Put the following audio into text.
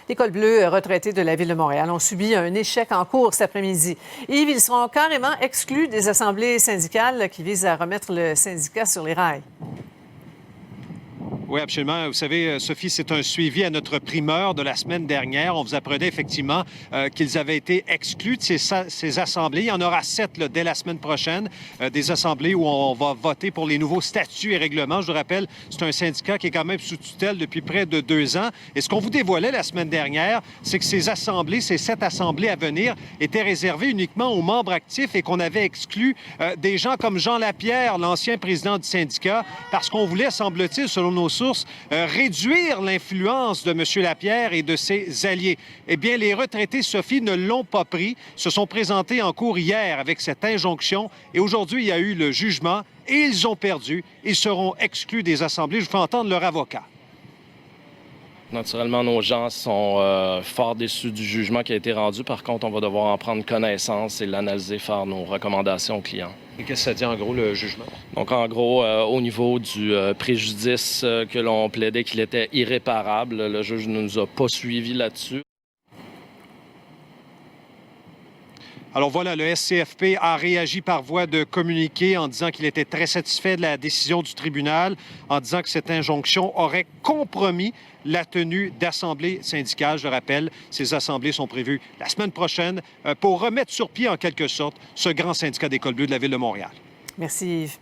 L'école bleue retraitée de la Ville de Montréal ont subi un échec en cours cet après-midi. Yves, ils seront carrément exclus des assemblées syndicales qui visent à remettre le syndicat sur les rails. Oui, absolument. Vous savez, Sophie, c'est un suivi à notre primeur de la semaine dernière. On vous apprenait effectivement qu'ils avaient été exclus de ces assemblées. Il y en aura 7 là, dès la semaine prochaine, des assemblées où on va voter pour les nouveaux statuts et règlements. Je vous rappelle, c'est un syndicat qui est quand même sous tutelle depuis près de 2 ans. Et ce qu'on vous dévoilait la semaine dernière, c'est que ces assemblées, ces 7 assemblées à venir, étaient réservées uniquement aux membres actifs et qu'on avait exclu des gens comme Jean Lapierre, l'ancien président du syndicat, parce qu'on voulait, semble-t-il, selon nos sources, réduire l'influence de M. Lapierre et de ses alliés. Eh bien, les retraités, Sophie, ne l'ont pas pris, se sont présentés en cours hier avec cette injonction et aujourd'hui, il y a eu le jugement et ils ont perdu. Ils seront exclus des assemblées. Je vous fais entendre leur avocat. Naturellement, nos gens sont fort déçus du jugement qui a été rendu. Par contre, on va devoir en prendre connaissance et l'analyser, faire nos recommandations aux clients. Et qu'est-ce que ça dit en gros, le jugement? Donc, en gros, au niveau du préjudice que l'on plaidait qu'il était irréparable, le juge ne nous a pas suivis là-dessus. Alors voilà, le SCFP a réagi par voie de communiqué en disant qu'il était très satisfait de la décision du tribunal, en disant que cette injonction aurait compromis la tenue d'assemblées syndicales. Je rappelle, ces assemblées sont prévues la semaine prochaine pour remettre sur pied, en quelque sorte, ce grand syndicat d'école bleue de la Ville de Montréal. Merci Yves.